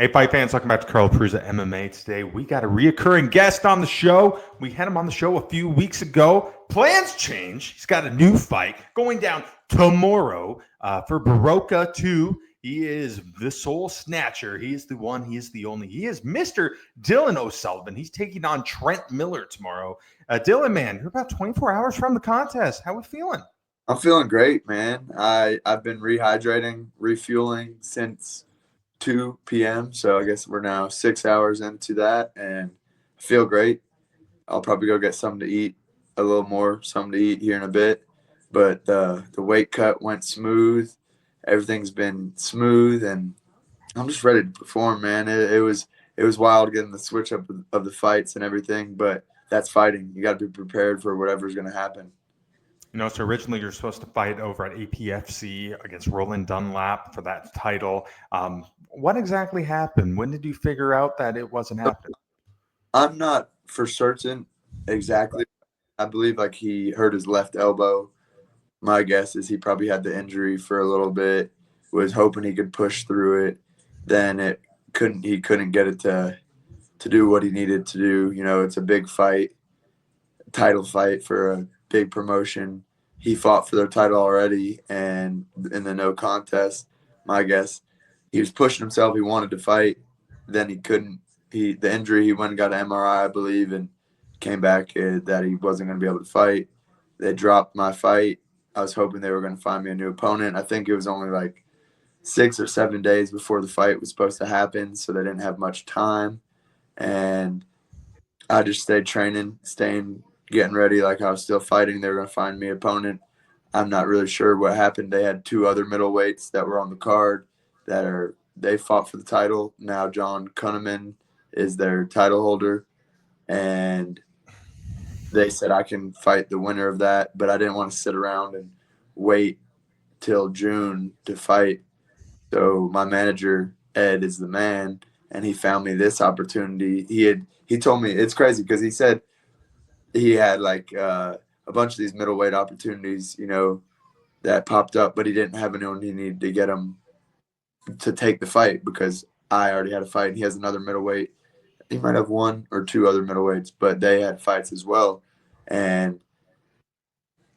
Hey, fight fans, welcome back to Carl Prusa MMA. Today, we got a reoccurring guest on the show. We had him on the show a few weeks ago. Plans change. He's got a new fight going down tomorrow for Boroka 2. He is the Soul Snatcher. He is the one. He is the only. He is Mr. Dylan O'Sullivan. He's taking on Trent Miller tomorrow. Dylan, man, you're about 24 hours from the contest. How are we feeling? I'm feeling great, man. I've been rehydrating, refueling since 2 p.m. So I guess we're now 6 hours into that, and I feel great. I'll probably go get something to eat, a little more, something to eat here in a bit. But the weight cut went smooth. Everything's been smooth, and I'm just ready to perform, man. It was wild getting the switch up of the fights and everything, but that's fighting. You got to be prepared for whatever's going to happen. So originally you're supposed to fight over at APFC against Roland Dunlap for that title. What exactly happened? When did you figure out that it wasn't happening? I'm not for certain exactly. I believe like he hurt his left elbow. My guess is he probably had the injury for a little bit, was hoping he could push through it. Then he couldn't get it to do what he needed to do. You know, it's a big fight, title fight for a big promotion. He fought for their title already, and in the no contest, my guess, he was pushing himself. He wanted to fight, then he couldn't. The injury, he went and got an MRI, I believe, and came back that he wasn't going to be able to fight. They dropped my fight. I was hoping they were going to find me a new opponent. I think it was only like 6 or 7 days before the fight was supposed to happen, so they didn't have much time. And I just stayed training, getting ready like I was still fighting. They were going to find me an opponent. I'm not really sure what happened. They had 2 other middleweights that were on the card they fought for the title. Now John Kunneman is their title holder, and they said I can fight the winner of that, but I didn't want to sit around and wait till June to fight. So my manager, Ed, is the man, and he found me this opportunity. He told me, it's crazy because he said he had like a bunch of these middleweight opportunities, that popped up, but he didn't have anyone he needed to get him to take the fight because I already had a fight. He has another middleweight. He might have 1 or 2 other middleweights, but they had fights as well. And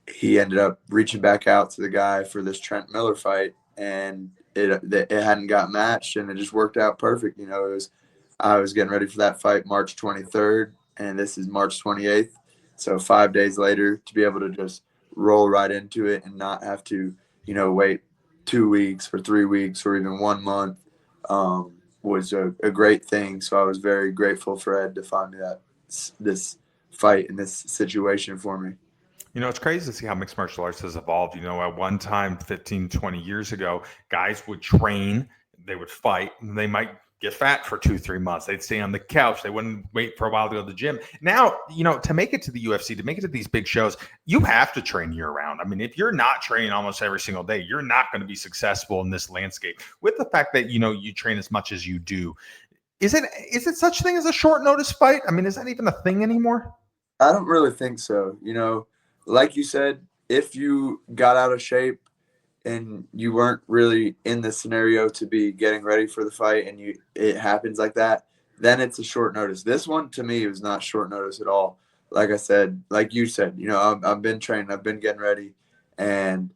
he ended up reaching back out to the guy for this Trent Miller fight, and it hadn't got matched, and it just worked out perfect. I was getting ready for that fight March 23rd, and this is March 28th. So 5 days later, to be able to just roll right into it and not have to, wait 2 weeks or 3 weeks or even 1 month was a great thing. So I was very grateful for Ed to find me this fight in this situation for me. It's crazy to see how mixed martial arts has evolved. At one time, 15, 20 years ago, guys would train, they would fight, and they might get fat for 2, 3 months. They'd stay on the couch. They wouldn't wait for a while to go to the gym. Now, to make it to the UFC, to make it to these big shows, you have to train year round. I mean, if you're not training almost every single day, you're not going to be successful in this landscape. With the fact that, you train as much as you do, is it such thing as a short notice fight? I mean, is that even a thing anymore? I don't really think so. Like you said, if you got out of shape and you weren't really in the scenario to be getting ready for the fight and it happens like that, then it's a short notice. This one to me was not short notice at all. Like I said, like you said, I've been training, I've been getting ready, and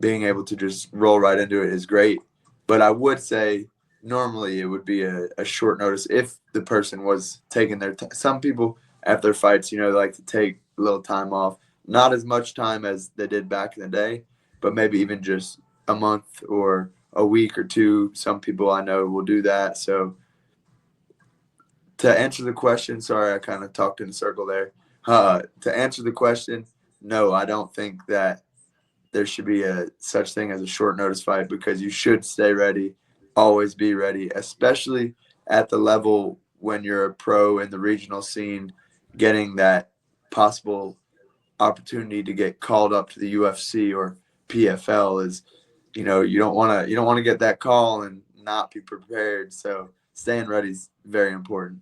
being able to just roll right into it is great. But I would say normally it would be a short notice if the person was taking their time. Some people after fights, like to take a little time off. Not as much time as they did back in the day, but maybe even just a month or a week or 2. Some people I know will do that. So to answer the question, sorry, I kind of talked in a circle there. To answer the question, no, I don't think that there should be a such thing as a short notice fight because you should stay ready, always be ready, especially at the level when you're a pro in the regional scene, getting that possible opportunity to get called up to the UFC or PFL is, you don't want to get that call and not be prepared. So staying ready is very important.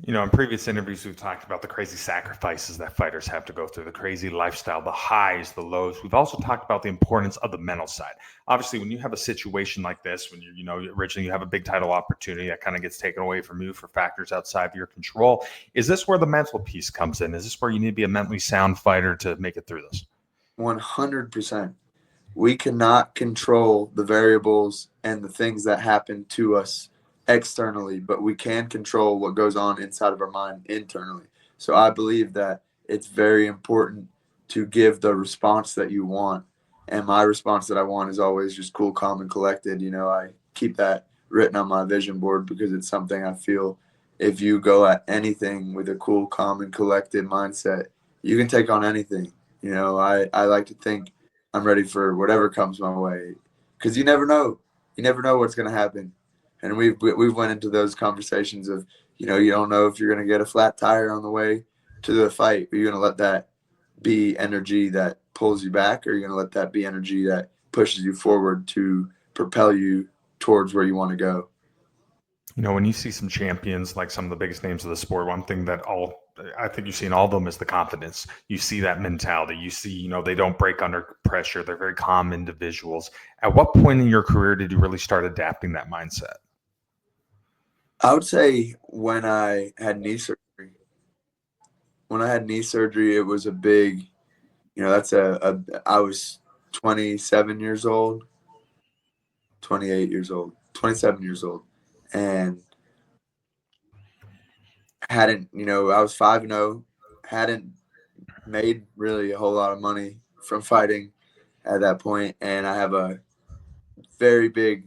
You know, in previous interviews, we've talked about the crazy sacrifices that fighters have to go through, the crazy lifestyle, the highs, the lows. We've also talked about the importance of the mental side. Obviously, when you have a situation like this, when originally you have a big title opportunity that kind of gets taken away from you for factors outside of your control, is this where the mental piece comes in? Is this where you need to be a mentally sound fighter to make it through this? 100%. We cannot control the variables and the things that happen to us externally, but we can control what goes on inside of our mind internally. So I believe that it's very important to give the response that you want. And my response that I want is always just cool, calm, and collected. I keep that written on my vision board because it's something I feel if you go at anything with a cool, calm, and collected mindset, you can take on anything. I like to think I'm ready for whatever comes my way, because you never know. You never know what's going to happen, and we've went into those conversations of you don't know if you're going to get a flat tire on the way to the fight. Are you going to let that be energy that pulls you back, or are you going to let that be energy that pushes you forward to propel you towards where you want to go? You know, when you see some champions, like some of the biggest names of the sport, one thing that I think you see in all of them is the confidence. You see that mentality. You see, they don't break under pressure. They're very calm individuals. At what point in your career did you really start adapting that mindset? I would say when I had knee surgery. When I had knee surgery, it was a big, that's I was 27 years old, 28 years old, 27 years old, and hadn't, I was 5-0, hadn't made really a whole lot of money from fighting at that point, and I have a very big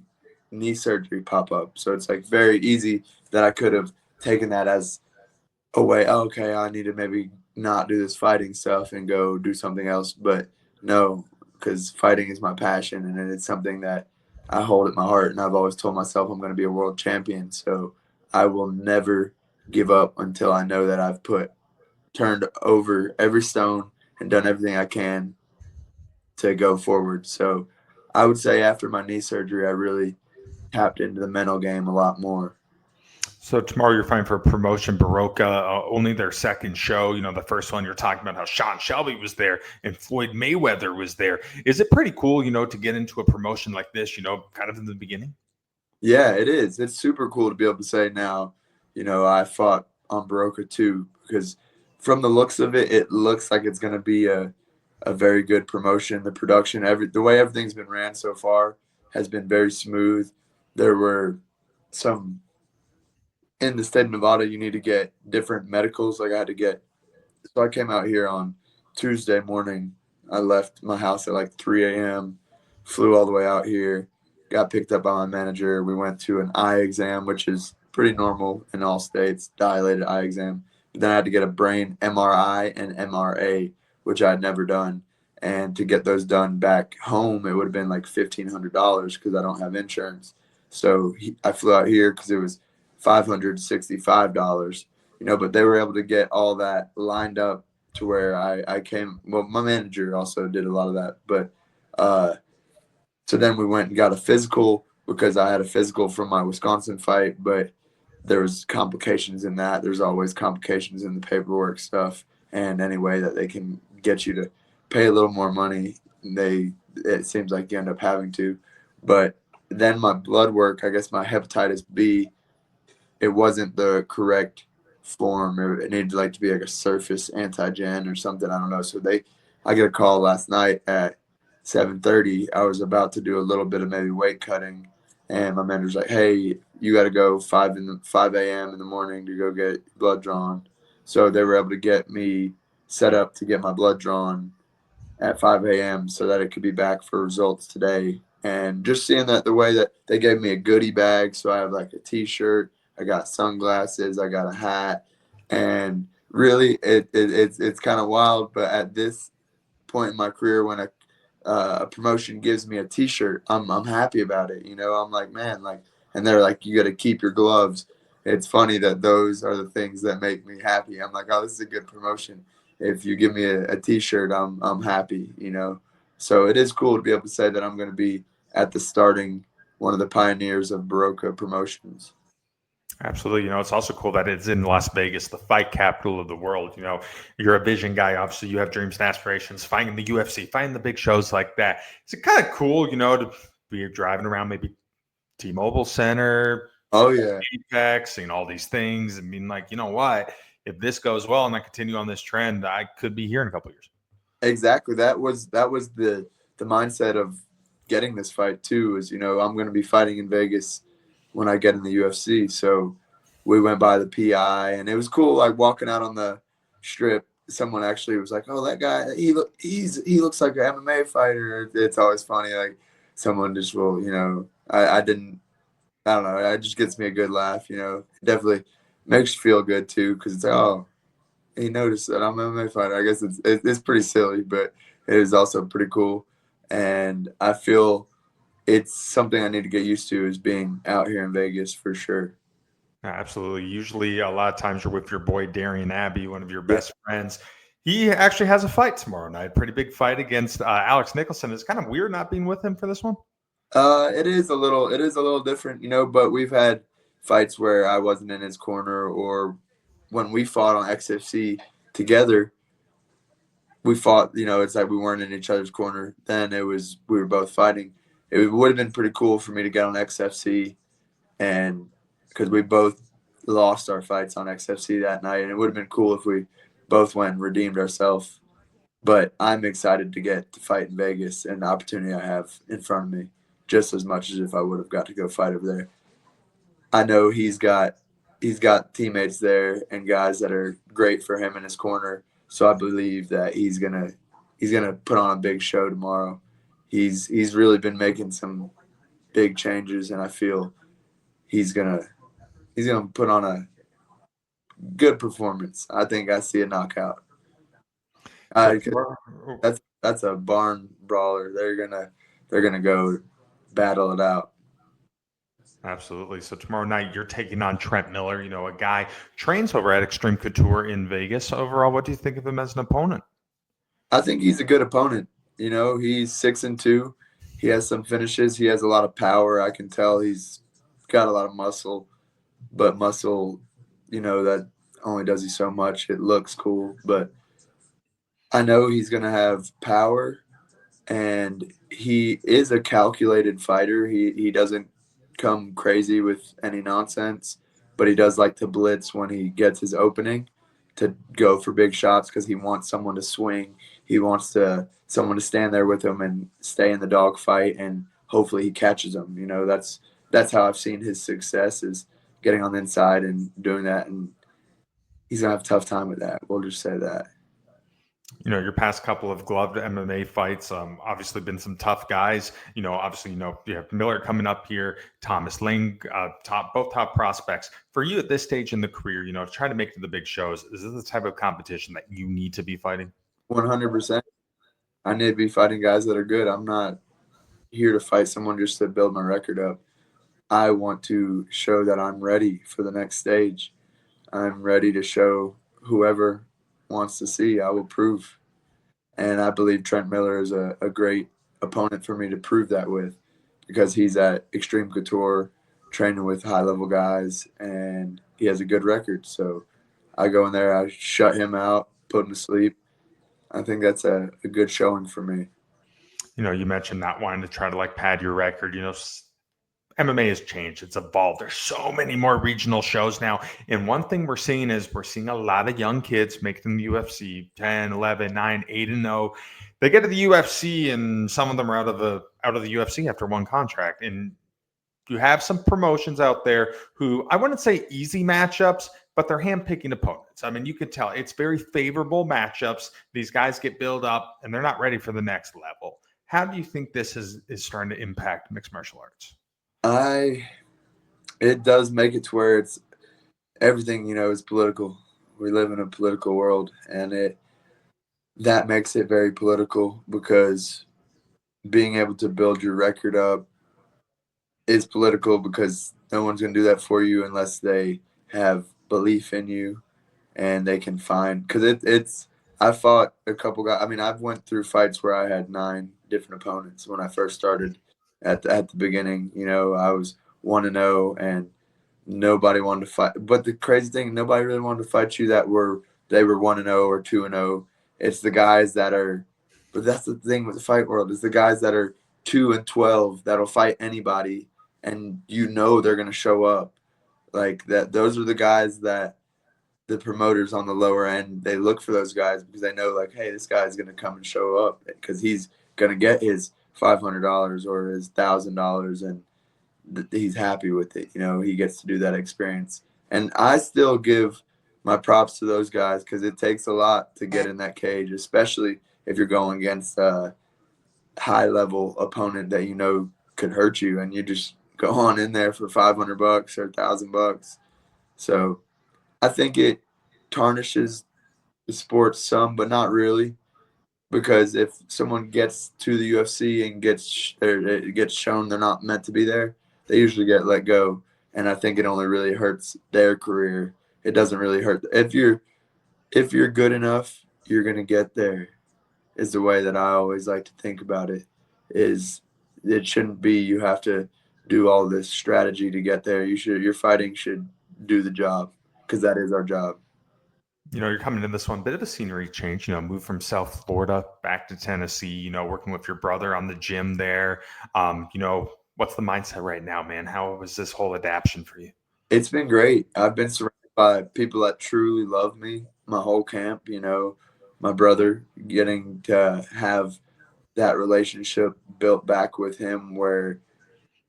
knee surgery pop up. So it's like very easy that I could have taken that as a way, oh, okay, I need to maybe not do this fighting stuff and go do something else. But no, because fighting is my passion and it's something that I hold at my heart. And I've always told myself I'm going to be a world champion. So I will never give up until I know that I've turned over every stone and done everything I can to go forward. So I would say after my knee surgery, I really tapped into the mental game a lot more. So tomorrow you're fighting for a promotion, Boroka, only their second show. You know, the first one you're talking about how Sean Shelby was there and Floyd Mayweather was there. Is it pretty cool, to get into a promotion like this, kind of in the beginning? Yeah, it is. It's super cool to be able to say now, I fought on Boroka too, because from the looks of it, it looks like it's going to be a very good promotion. The production, the way everything's been ran so far has been very smooth. There were some in the state of Nevada, you need to get different medicals. Like I had to get, so I came out here on Tuesday morning. I left my house at like 3 a.m., flew all the way out here, got picked up by my manager. We went to an eye exam, which is pretty normal in all states, dilated eye exam. But then I had to get a brain MRI and MRA, which I had never done. And to get those done back home, it would have been like $1,500 because I don't have insurance. So I flew out here because it was $565, but they were able to get all that lined up to where I came. Well, my manager also did a lot of that, but so then we went and got a physical because I had a physical from my Wisconsin fight, but there was complications in that. There's always complications in the paperwork stuff, and any way that they can get you to pay a little more money, it seems like you end up having to. But then my blood work, I guess my hepatitis B, it wasn't the correct form. It needed to be like a surface antigen or something. I don't know. So I get a call last night at 7:30. I was about to do a little bit of maybe weight cutting, and my manager's like, "Hey, you got to go 5 a.m. in the morning to go get blood drawn." So they were able to get me set up to get my blood drawn at 5 a.m. so that it could be back for results today. And just seeing that the way that they gave me a goodie bag, so I have like a T-shirt, I got sunglasses, I got a hat, and really it's kind of wild. But at this point in my career, when a promotion gives me a T-shirt, I'm happy about it. I'm like, man, and they're like, you got to keep your gloves. It's funny that those are the things that make me happy. I'm like, oh, this is a good promotion. If you give me a T-shirt, I'm happy. So it is cool to be able to say that I'm going to be at the starting one of the pioneers of Boroka promotions. Absolutely. It's also cool that it's in Las Vegas, the fight capital of the world. You're a vision guy. Obviously, you have dreams and aspirations, fighting the UFC, fighting the big shows like that. Is it kind of cool, to be driving around maybe T-Mobile Center, Oh yeah, Apex, seeing all these things and being like, you know what? If this goes well and I continue on this trend, I could be here in a couple of years. exactly. That was the mindset of getting this fight too. Is I'm going to be fighting in Vegas when I get in the UFC. So we went by the PI, and it was cool. Like walking out on the strip, someone actually was like, "Oh, that guy, he looks like an MMA fighter." It's always funny. Like someone just will, I don't know. It just gets me a good laugh. It definitely makes you feel good too because it's like, oh, he noticed that I'm an MMA fighter. I guess it's pretty silly, but it is also pretty cool. And I feel it's something I need to get used to is being out here in Vegas for sure. Yeah, absolutely. Usually, a lot of times you're with your boy Darian Abbey, one of your Yeah. best friends. He actually has a fight tomorrow night. Pretty big fight against Alex Nicholson. It's kind of weird not being with him for this one. It is a little different, but we've had fights where I wasn't in his corner, or when we fought on XFC together, we fought, it's like we weren't in each other's corner. Then we were both fighting. It would have been pretty cool for me to get on XFC, and because we both lost our fights on XFC that night, and it would have been cool if we both went and redeemed ourselves. But I'm excited to get to fight in Vegas and the opportunity I have in front of me, just as much as if I would have got to go fight over there. I know he's got teammates there and guys that are great for him in his corner. So I believe that he's gonna put on a big show tomorrow. He's really been making some big changes, and I feel he's gonna he's gonna put on a good performance. I think I see a knockout. So 'Cause tomorrow, that's a barn brawler. They're gonna go battle it out. absolutely. So tomorrow night you're taking on Trent Miller. A guy trains over at Extreme Couture in Vegas. Overall, what do you think of him as an opponent? I think he's a good opponent. He's 6-2. He has some finishes. He has a lot of power. I can tell he's got a lot of muscle, but muscle, that only does he so much. It looks cool, but I know he's gonna have power, and he is a calculated fighter. He doesn't come crazy with any nonsense, but he does like to blitz when he gets his opening to go for big shots because he wants someone to swing. He wants someone to stand there with him and stay in the dog fight, and hopefully he catches them. That's how I've seen his success is getting on the inside and doing that, and he's gonna have a tough time with that. We'll just say that. Your past couple of gloved MMA fights, obviously been some tough guys. Obviously, you have Miller coming up here, Thomas Ling, both top prospects. For you at this stage in the career, to try to make it to the big shows, is this the type of competition that you need to be fighting? 100%. I need to be fighting guys that are good. I'm not here to fight someone just to build my record up. I want to show that I'm ready for the next stage. I'm ready to show whoever wants to see. I will prove. And I believe Trent Miller is a great opponent for me to prove that with because he's at Extreme Couture training with high level guys and he has a good record. So I go in there, I shut him out, put him to sleep. I think that's a good showing for me. You mentioned not wanting to try to like pad your record. MMA has changed. It's evolved. There's so many more regional shows now. And one thing we're seeing is we're seeing a lot of young kids making the UFC 10, 11, 9, 8 and 0. They get to the UFC and some of them are out of the UFC after one contract. And you have some promotions out there who I wouldn't say easy matchups, but they're handpicking opponents. I mean, you can tell it's very favorable matchups. These guys get built up and they're not ready for the next level. How do you think this is starting to impact mixed martial arts? I It does make it to where it's everything, is political. We live in a political world and it that makes it very political because being able to build your record up is political because no one's going to do that for you unless they have belief in you and they can find because it's I fought a couple guys. I mean, I've went through fights where I had 9 different opponents when I first started at the beginning. I was 1-0, and nobody wanted to fight. But the crazy thing, nobody really wanted to fight you they were 1-0 or 2-0. It's the guys that are, but that's the thing with the fight world is the guys that are 2-12 that'll fight anybody, and they're gonna show up like that. Those are the guys that the promoters on the lower end, they look for those guys because they know, like, hey, this guy's gonna come and show up because he's gonna get his $500 or his $1,000, and he's happy with it. He gets to do that experience. And I still give my props to those guys because it takes a lot to get in that cage, especially if you're going against a high level opponent that could hurt you, and you just go on in there for $500 or $1,000. So I think it tarnishes the sport some, but not really. Because if someone gets to the UFC and it gets shown they're not meant to be there, they usually get let go. And I think it only really hurts their career. It doesn't really hurt if you're good enough, you're gonna get there. Is the way that I always like to think about it. Is it shouldn't be you have to do all this strategy to get there. Your fighting should do the job because that is our job. You're coming in this one, bit of a scenery change, move from South Florida back to Tennessee, working with your brother on the gym there. What's the mindset right now, man? How was this whole adaptation for you? It's been great. I've been surrounded by people that truly love me my whole camp, my brother, getting to have that relationship built back with him where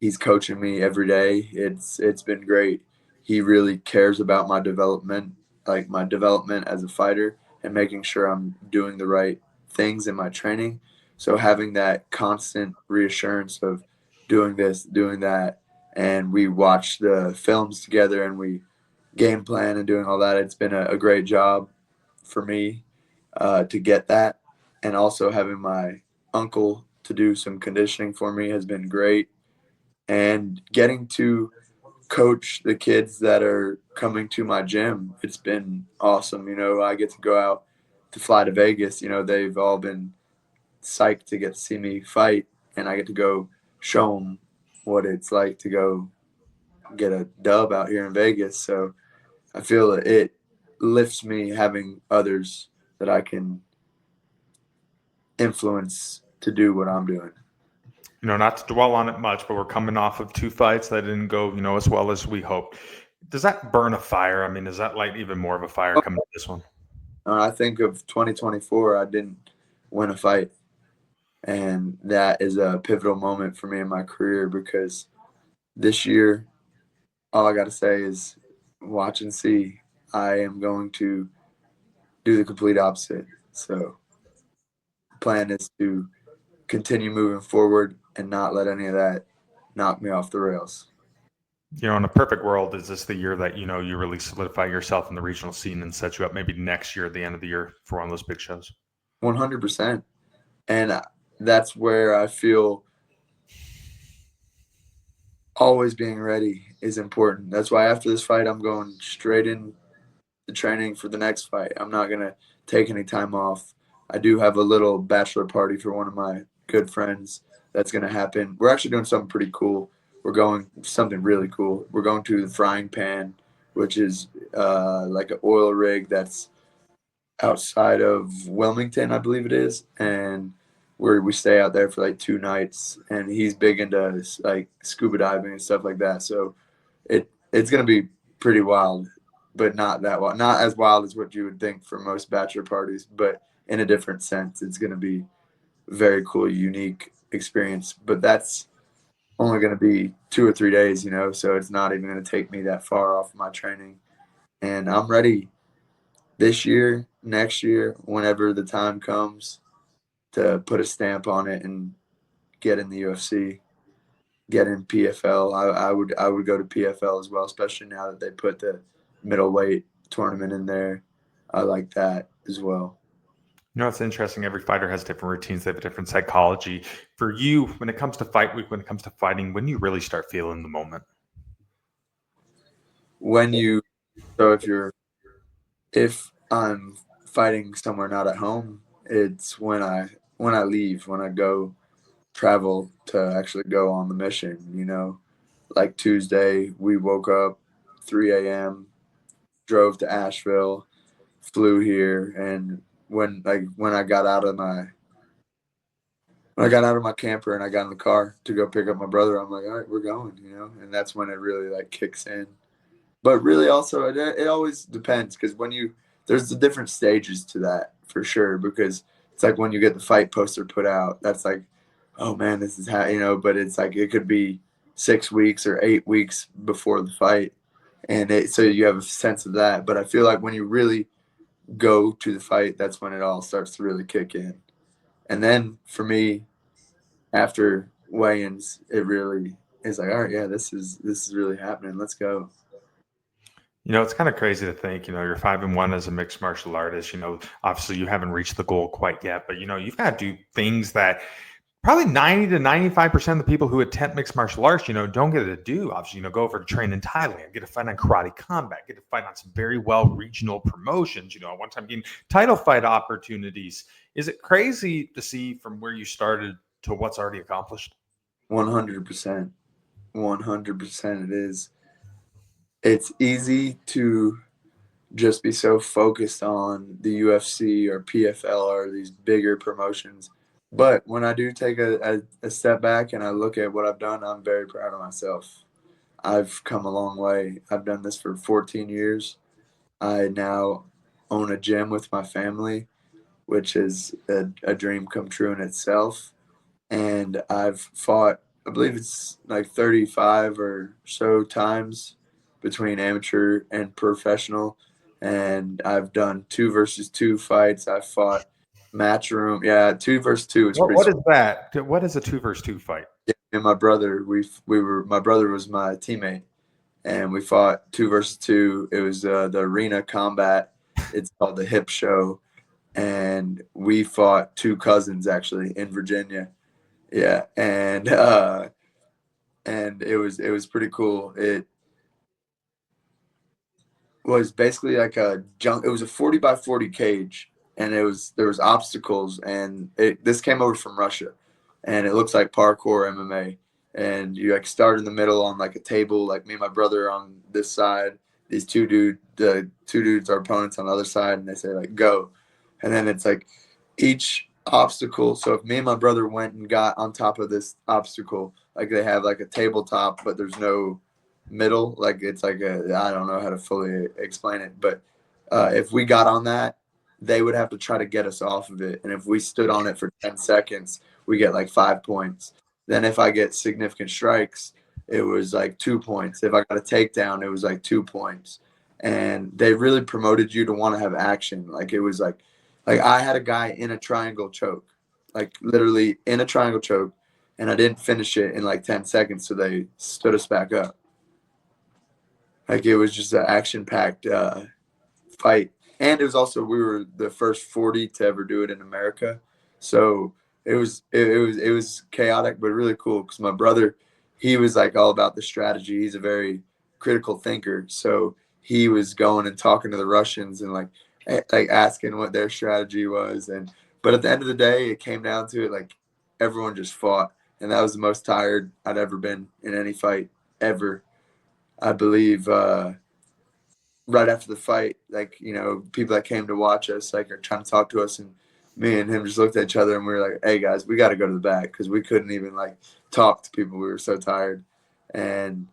he's coaching me every day. It's been great. He really cares about my development, like my development as a fighter, and making sure I'm doing the right things in my training. So having that constant reassurance of doing this, doing that, and we watch the films together and we game plan and doing all that. It's been a great job for me to get that, and also having my uncle to do some conditioning for me has been great, and getting to coach the kids that are coming to my gym. It's been awesome. I get to go out to fly to Vegas. They've all been psyched to get to see me fight, and I get to go show them what it's like to go get a dub out here in Vegas. So I feel it lifts me having others that I can influence to do what I'm doing. Not to dwell on it much, but we're coming off of two fights that didn't go, as well as we hoped. Does that burn a fire? I mean, does that light even more of a fire coming to this one? I think of 2024, I didn't win a fight. And that is a pivotal moment for me in my career because this year, all I got to say is watch and see. I am going to do the complete opposite. So, the plan is to continue moving forward and not let any of that knock me off the rails. In a perfect world, is this the year that, you really solidify yourself in the regional scene and set you up maybe next year at the end of the year for one of those big shows? 100%. And that's where I feel always being ready is important. That's why after this fight, I'm going straight in the training for the next fight. I'm not going to take any time off. I do have a little bachelor party for one of my good friends that's going to happen. We're actually doing something pretty cool. We're going something really cool. We're going to the Frying Pan, which is like an oil rig that's outside of Wilmington, I believe it is, and we stay out there for like 2 nights. And he's big into like scuba diving and stuff like that. So it's gonna be pretty wild, but not that wild, not as wild as what you would think for most bachelor parties, but in a different sense. It's gonna be very cool, unique experience. But that's only gonna be 2 or 3 days, so it's not even gonna take me that far off my training. And I'm ready this year, next year, whenever the time comes to put a stamp on it and get in the UFC, get in PFL. I would go to PFL as well, especially now that they put the middleweight tournament in there. I like that as well. It's interesting. Every fighter has different routines. They have a different psychology. For you, when it comes to fight week, when it comes to fighting, when do you really start feeling the moment? When you so if I'm fighting somewhere not at home, it's when I leave, when I go travel to actually go on the mission. Like Tuesday, we woke up 3 a.m., drove to Asheville, flew here, and when I got out of my camper and I got in the car to go pick up my brother, I'm like, all right, we're going, and that's when it really like kicks in. But really, also, it always depends because there's the different stages to that for sure. Because it's like when you get the fight poster put out, that's like, oh man, this is how. But it's like it could be 6 weeks or 8 weeks before the fight, and so you have a sense of that. But I feel like when you really go to the fight, that's when it all starts to really kick in. And then for me, after weigh-ins, it really is like, all right, yeah, this is really happening. Let's go. It's kind of crazy to think, you're 5-1 as a mixed martial artist. Obviously you haven't reached the goal quite yet, but you've got to do things that probably 90 to 95% of the people who attempt mixed martial arts, don't get to do. Obviously, go over to train in Thailand, get a fight on Karate Combat, get a fight on some very well regional promotions, at one time getting title fight opportunities. Is it crazy to see from where you started to what's already accomplished? 100%. 100% it is. It's easy to just be so focused on the UFC or PFL or these bigger promotions. But when I do take a step back and I look at what I've done, I'm very proud of myself. I've come a long way. I've done this for 14 years. I now own a gym with my family, which is a dream come true in itself. And I've fought, I believe it's like 35 or so times between amateur and professional. And I've done 2 versus 2 fights. I've fought matchroom. Yeah, 2 versus 2 is What is that? What is a 2 versus 2 fight? Yeah, and my brother, my brother was my teammate, and we fought 2 versus 2. It was the arena combat. It's called the Hip Show, and we fought 2 cousins actually in Virginia. Yeah, and it was pretty cool. It was basically like it was a 40 by 40 cage, and there was obstacles, and this came over from Russia, and it looks like parkour MMA. And you like start in the middle on like a table, like me and my brother on this side, the 2 dudes are opponents on the other side, and they say like go, and then it's like each obstacle. So if me and my brother went and got on top of this obstacle, like they have like a tabletop, but there's no middle, like it's like I don't know how to fully explain it, but if we got on that, they would have to try to get us off of it, and if we stood on it for 10 seconds, we get like 5 points. Then if I get significant strikes, it was like 2 points. If I got a takedown, it was like 2 points. And they really promoted you to want to have action. Like it was like I had a guy in a triangle choke, like literally in a triangle choke, and I didn't finish it in like 10 seconds, so they stood us back up. Like it was just an action-packed fight, and it was also we were the first 40 to ever do it in America, so it was chaotic but really cool because my brother, he was like all about the strategy. He's a very critical thinker, so he was going and talking to the Russians and like asking what their strategy was, but at the end of the day, it came down to it like everyone just fought, and that was the most tired I'd ever been in any fight ever. I believe right after the fight, like, people that came to watch us, like, are trying to talk to us, and me and him just looked at each other, and we were like, hey, guys, we got to go to the back because we couldn't even, like, talk to people. We were so tired. And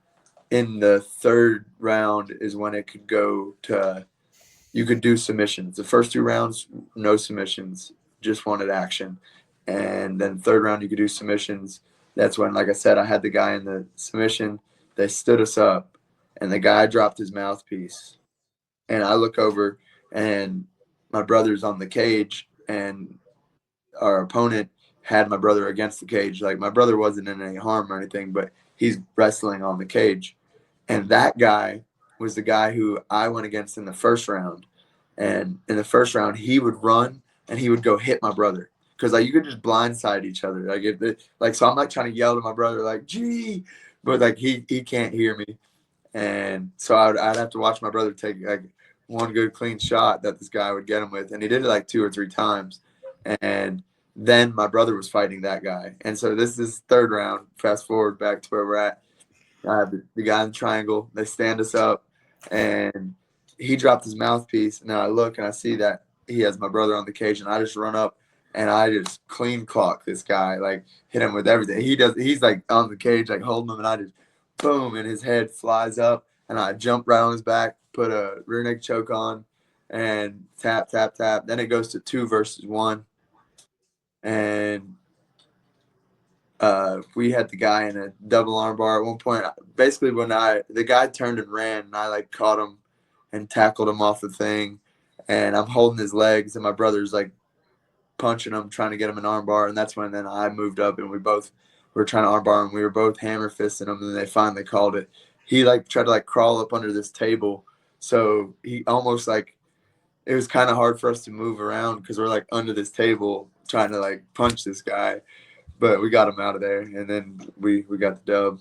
in the 3rd round is when it could go to – you could do submissions. The first 2 rounds, no submissions, just wanted action. And then 3rd round, you could do submissions. That's when, like I said, I had the guy in the submission. They stood us up. And the guy dropped his mouthpiece. And I look over, and my brother's on the cage, and our opponent had my brother against the cage. Like, my brother wasn't in any harm or anything, but he's wrestling on the cage. And that guy was the guy who I went against in the 1st round. And in the 1st round, he would run, and he would go hit my brother. Because, like, you could just blindside each other. So I'm, like, trying to yell to my brother, like, gee. But, like, he can't hear me. And so I'd have to watch my brother take like one good clean shot that this guy would get him with. And he did it like 2 or 3 times. And then my brother was fighting that guy. And so this is 3rd round. Fast forward back to where we're at. I have the guy in the triangle. They stand us up. and he dropped his mouthpiece. And then I look and I see that he has my brother on the cage, and I just run up and I just clean clock this guy, like hit him with everything. He's like on the cage, like holding him, and I just boom, and his head flies up, and I jump right on his back, put a rear neck choke on, and tap, tap, tap. Then it goes to 2 versus 1, and we had the guy in a double arm bar at one point. Basically, when the guy turned and ran, and I like caught him and tackled him off the thing, and I'm holding his legs, and my brother's like punching him, trying to get him an arm bar, and that's when then I moved up, and we both were trying to arm bar him. We were both hammer fisting him, and then they finally called it. He like tried to like crawl up under this table, so he almost like it was kind of hard for us to move around because we're like under this table trying to like punch this guy. But we got him out of there, and then we got the dub.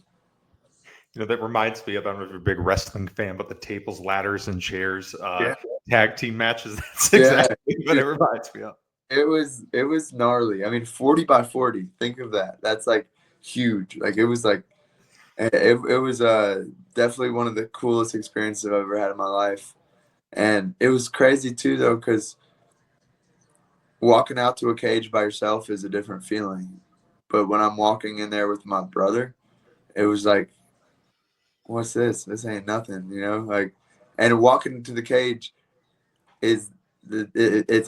That reminds me of, I don't know if you're a big wrestling fan, but the tables, ladders, and chairs tag team matches. That's exactly what it reminds me of. It was gnarly. I mean, 40 by 40. Think of that. That's like huge. Like it was definitely one of the coolest experiences I've ever had in my life. And it was crazy too, though, because walking out to a cage by yourself is a different feeling. But when I'm walking in there with my brother, it was like, what's this? This ain't nothing, Like, and walking into the cage it's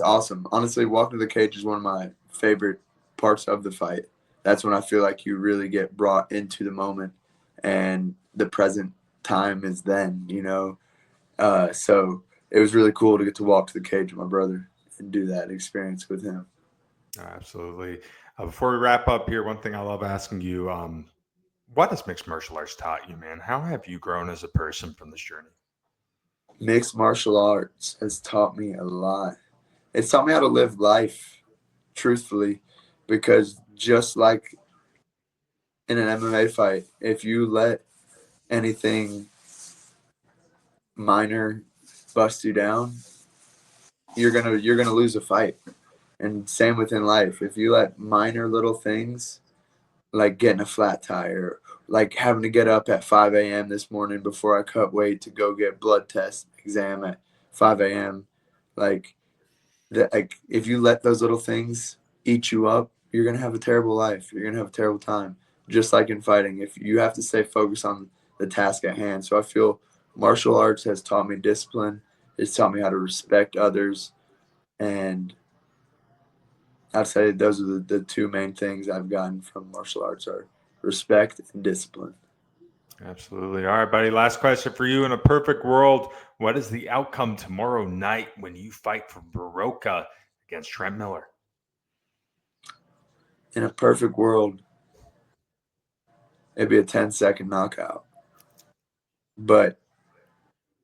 awesome. Honestly, walking to the cage is one of my favorite parts of the fight. That's when I feel like you really get brought into the moment, and the present time is then, So it was really cool to get to walk to the cage with my brother and do that experience with him. Absolutely. Before we wrap up here, one thing I love asking you, what has mixed martial arts taught you, man? How have you grown as a person from this journey? Mixed martial arts has taught me a lot. It's taught me how to live life truthfully, because just like in an MMA fight, if you let anything minor bust you down, you're gonna lose a fight. And same within life. If you let minor little things like getting a flat tire, like having to get up at 5 a.m. this morning before I cut weight to go get blood test exam at 5 a.m. Like if you let those little things eat you up, you're gonna have a terrible life. You're gonna have a terrible time. Just like in fighting, if you have to stay focused on the task at hand. So I feel martial arts has taught me discipline. It's taught me how to respect others, and I'd say those are the 2 main things I've gotten from martial arts are respect and discipline. Absolutely. All right, buddy. Last question for you. In a perfect world, what is the outcome tomorrow night when you fight for Boroka against Trent Miller? In a perfect world, it'd be a 10-second knockout. But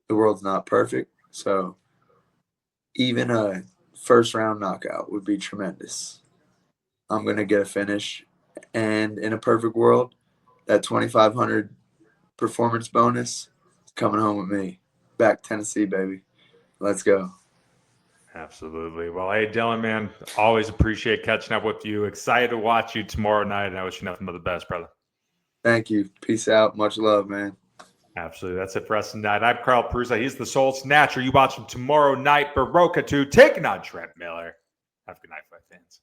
the world's not perfect, so even a first-round knockout would be tremendous. I'm going to get a finish. And in a perfect world, that 2,500 performance bonus is coming home with me. Back Tennessee, baby. Let's go. Absolutely. Well, hey, Dylan, man, always appreciate catching up with you. Excited to watch you tomorrow night, and I wish you nothing but the best, brother. Thank you. Peace out. Much love, man. Absolutely. That's it for us tonight. I'm Carl Prusa. He's the Soul Snatcher. You watch him tomorrow night. Boroka 2 taking on Trent Miller. Have a good night, fight fans.